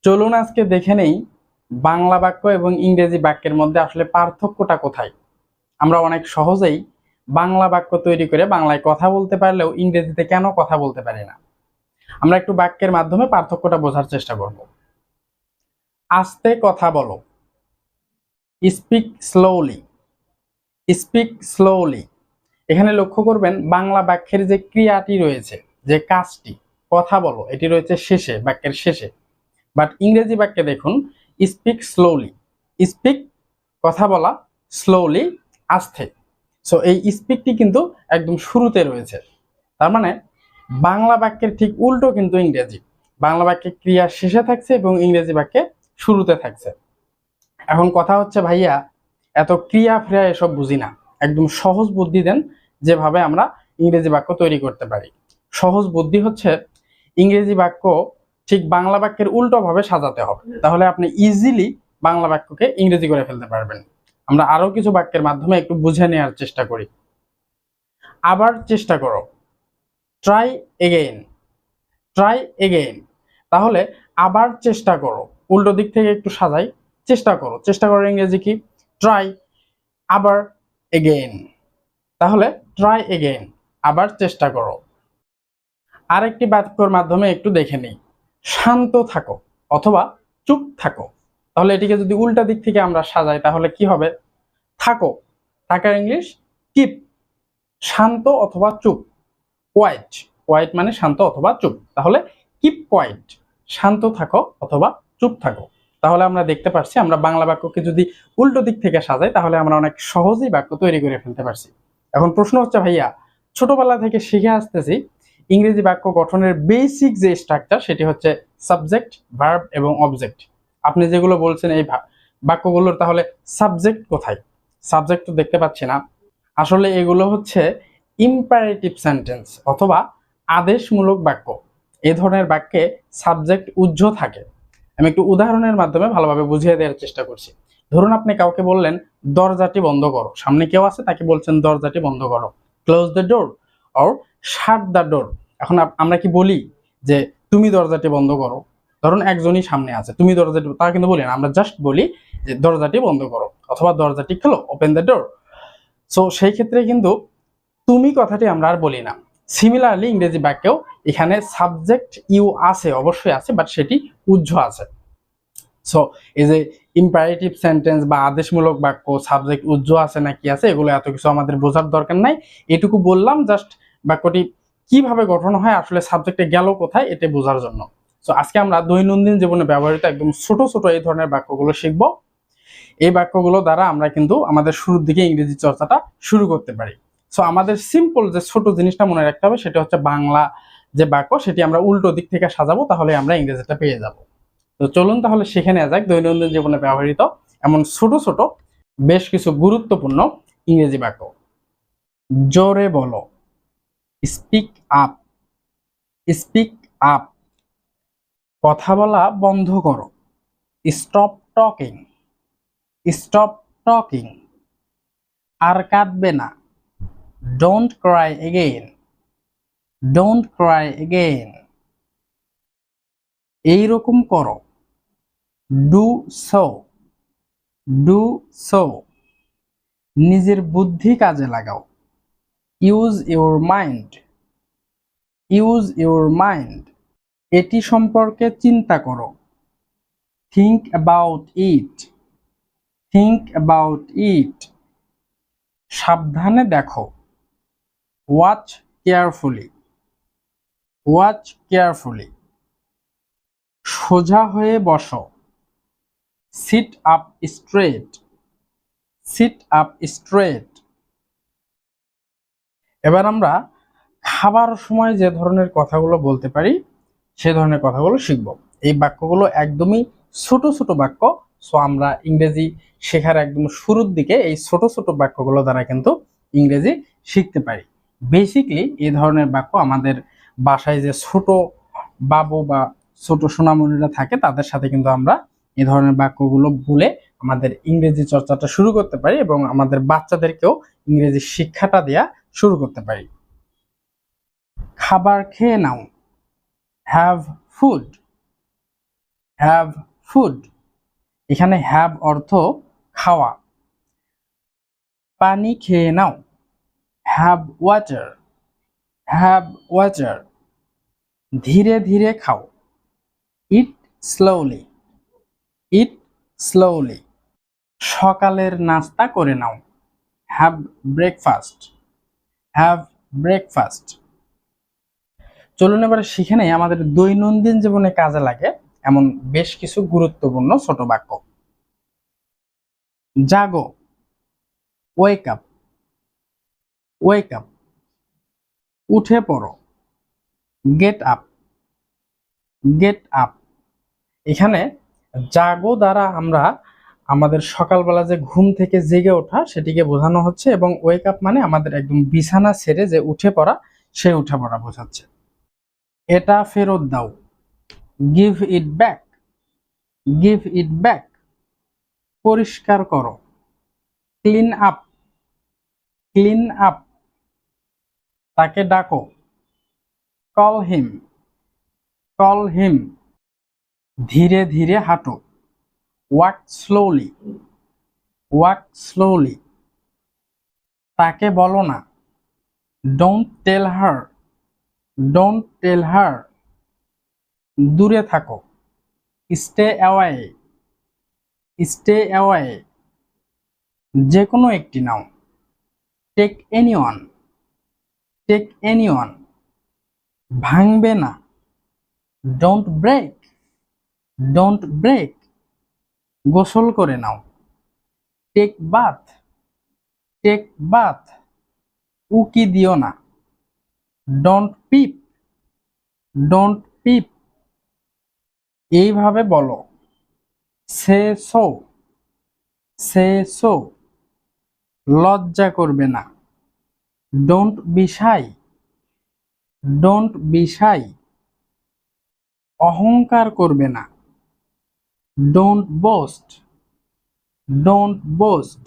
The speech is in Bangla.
চলুন আজকে দেখে নেই বাংলা বাক্য এবং ইংরেজি বাক্যের মধ্যে আসলে পার্থক্যটা কোথায়। আমরা অনেক সহজেই বাংলা বাক্য তৈরি করে বাংলায় কথা বলতে পারলেও ইংরেজিতে কেন কথা বলতে পারি না। আমরা একটু বাক্যের মাধ্যমে পার্থক্যটা বোঝার চেষ্টা করব। আস্তে কথা বলো, স্পিক স্লোলি। স্পিক স্লোলি, এখানে লক্ষ্য করবেন বাংলা বাক্যের যে ক্রিয়াটি রয়েছে, যে কাজটি কথা বলো, এটি রয়েছে শেষে, বাক্যের শেষে। বাট ইংরেজি বাক্যে দেখুন স্পিক স্লোলি, স্পিক কথা বলা, স্লোলি আস্তে। সো এই স্পিকটি কিন্তু একদম শুরুতে রয়েছে। তার মানে বাংলা বাক্যের ঠিক উল্টো কিন্তু ইংরেজি। বাংলা বাক্যে ক্রিয়া শেষে থাকছে এবং ইংরেজি বাক্যে শুরুতে থাকছে। এখন কথা হচ্ছে ভাইয়া, এত ক্রিয়া ফ্রিয়া এসব বুঝি না, একদম সহজ বুদ্ধি দেন যেভাবে আমরা ইংরেজি বাক্য তৈরি করতে পারি। সহজ বুদ্ধি হচ্ছে ইংরেজি বাক্য ঠিক বাংলা বাক্যের উল্টো ভাবে সাজাতে হবে, তাহলে আপনি ইজিলি বাংলা বাক্যকে ইংরেজি করে ফেলতে পারবেন। আমরা আরো কিছু বাক্যের মাধ্যমে একটু বুঝে নেওয়ার চেষ্টা করি। আবার চেষ্টা করো, ট্রাই এগেইন, ট্রাই এগেইন। তাহলে আবার চেষ্টা করো উল্টো দিক থেকে একটু সাজাই, চেষ্টা করো। চেষ্টা করো ইংরেজি কি? ট্রাই। আবার এগেইন, তাহলে ট্রাই এগেইন, আবার চেষ্টা করো। আরেকটি বাক্যর মাধ্যমে একটু দেখে নিই, শান্ত থাকো অথবা চুপ থাকো। তাহলে এটিকে যদি উল্টা দিক থেকে আমরা সাজাই তাহলে কি হবে? থাকো, থাকার ইংলিশ কিপ। শান্ত অথবা চুপ, কোয়াইট। কোয়াইট মানে শান্ত অথবা চুপ, তাহলে কিপ কোয়াইট, শান্ত থাকো অথবা চুপ থাকো। তাহলে আমরা দেখতে পাচ্ছি আমরা বাংলা বাক্যকে যদি উল্টো দিক থেকে সাজাই তাহলে আমরা অনেক সহজেই বাক্য তৈরি করে ফেলতে পারছি। এখন প্রশ্ন হচ্ছে ভাইয়া, ছোটবেলা থেকে শিখে আসতেছি ইংরেজি বাক্য গঠনের বেসিক যে স্ট্রাকচার সেটি হচ্ছে সাবজেক্ট, ভার্ব এবং অবজেক্ট। আপনি যেগুলো বলছেন এই বাক্যগুলোর তাহলে সাবজেক্ট কোথায়? সাবজেক্ট তো দেখতে পাচ্ছি না। আসলে এগুলো হচ্ছে ইম্পারেটিভ সেন্টেন্স অথবা আদেশমূলক বাক্য। এই ধরনের বাক্যে সাবজেক্ট উহ্য থাকে। আমি একটু উদাহরণের মাধ্যমে ভালোভাবে বুঝিয়ে দেওয়ার চেষ্টা করছি। ধরুন আপনি কাউকে বললেন দরজাটি বন্ধ করো, সামনে কেউ আছে তাকে বলছেন দরজাটি বন্ধ করো, close the door or shut the door. এখন আমরা কি বলি যে তুমি দরজাটি বন্ধ করো? ধরুন একজনই সামনে আছে, তুমি দরজাটি, তা কিন্তু বলি না, আমরা জাস্ট বলি যে দরজাটি বন্ধ করো অথবা দরজাটি খোলো, ওপেন দ্য ডোর। সো সেই ক্ষেত্রে কিন্তু তুমি কথাটি আমরা আর বলি না। সিমিলারলি ইংরেজি বাক্যেও এখানে সাবজেক্ট ইউ আছে, অবশ্যই আছে, বাট সেটি উহ্য আছে। সো এই যে ইম্পারেটিভ সেন্টেন্স বা আদেশমূলক বাক্য সাবজেক্ট উহ্য আছে না কি আছে এগুলো এত কিছু আমাদের বোঝার দরকার নাই। এটুকু বললাম জাস্ট বাক্যটি কিভাবে গঠন হয়, আসলে সাবজেক্টে গেল কোথায়, এটা বোঝার জন্য। সো আজকে আমরা দৈনন্দিন জীবনে ব্যবহৃত একদম ছোট ছোট এই ধরনের বাক্যগুলো শিখবো। এই বাক্যগুলো দ্বারা আমরা কিন্তু আমাদের শুরুর দিকে ইংরেজি চর্চাটা শুরু করতে পারি। সো আমাদের সিম্পল যে ছোট জিনিসটা মনে রাখতে হবে সেটা হচ্ছে বাংলা যে বাক্য সেটি আমরা উল্টো দিক থেকে সাজাবো, তাহলে আমরা ইংরেজিটা পেয়ে যাব। তো চলুন তাহলে শিখে নেওয়া যাক দৈনন্দিন জীবনে ব্যবহৃত এমন ছোট ছোট বেশ কিছু গুরুত্বপূর্ণ ইংরেজি বাক্য। জোরে বলো, স্পিক আপ, স্পিক আপ। কথা বলা বন্ধ করো, স্টপ টকিং, স্টপ টকিং। আর কাঁদবে না, don't Cry again, don't Cry again. এইরকম করো, ডু সো, ডু সো। নিজের বুদ্ধি কাজে লাগাও, use your mind, use your mind. এটি সম্পর্কে চিন্তা করো, think about it, think about it. সাবধানে দেখো, ওয়াচ কেয়ারফুলি, ওয়াচ কেয়ারফুলি। সোজা হয়ে বসো, sit up straight, sit up straight. এবার আমরা খাবার সময় যে ধরনের কথাগুলো বলতে পারি সে ধরনের কথাগুলো শিখব। এই বাক্যগুলো একদমই ছোট ছোট বাক্য। সো আমরা ইংরেজি শেখার একদম শুরুর দিকে এই ছোট ছোট বাক্যগুলো দ্বারা কিন্তু ইংরেজি শিখতে পারি। বেসিকলি এই ধরনের বাক্য আমাদের বাসায় যে ছোট বাবু বা ছোট সোনামণিরা থাকে তাদের সাথে কিন্তু আমরা এই ধরনের বাক্যগুলো বলে আমাদের ইংরেজি চর্চাটা শুরু করতে পারি এবং আমাদের বাচ্চাদেরকেও ইংরেজি শিক্ষাটা দেয়া শুরু করতে পারি। খাবার খেয়ে নাও, হ্যাভ ফুড, হ্যাভ ফুড, এখানে হ্যাভ অর্থ খাওয়া। পানি খেয়ে নাও, হ্যাভ ওয়াটার, হ্যাভ ওয়াটার। ধীরে ধীরে খাও, ইট স্লোলি, ইট স্লোলি। সকালের নাস্তা করে নাও, হ্যাভ ব্রেকফাস্ট, হ্যাভ ব্রেকফাস্ট। চলুন এবারে শিখে নেই আমাদের দৈনন্দিন জীবনে কাজে লাগে এমন বেশ কিছু গুরুত্বপূর্ণ ছোট বাক্য। জাগো, ওয়েক আপ, ওয়েক আপ। উঠে পড়ো, গেট আপ, গেট আপ। এখানে জাগো দ্বারা আমরা আমাদের সকালবেলা যে ঘুম থেকে জেগে ওঠা সেটিকে বোঝানো হচ্ছে, এবং ওয়েক আপ মানে আমাদের একদম বিছানা ছেড়ে যে উঠে পড়া, সে উঠে পড়া বোঝাচ্ছে। এটা ফেরত দাও, give it back, give it back. পরিষ্কার করো, ক্লিন আপ, ক্লিন আপ। তাকে ডাকো, কল হিম, কল হিম। ধীরে ধীরে হাঁটো, ওয়াক স্লোলি, ওয়াক স্লোলি। তাকে বলো না, don't tell her, don't tell হার। দূরে থাকো, স্টে অ্যাওয়ে, স্টে অ্যাওয়ে। যে কোনো একটি নাও, টেক এনিওয়ান, টেক এনিওয়ান। ভাঙবে না, ডোন্ট ব্রেক, ডোন্ট ব্রেক। গোসল করে নাও, টেক বাথ, টেক বাথ। উকি দিও না, ডোন্ট পিপ, ডোন্ট পিপ। এইভাবে বলো, সে সো, সে সো। লজ্জা করবে না, don't be shy, don't be shy. অহংকার করবে না, ডোন্ট বোস্ট, ডোন্ট বোস্ট।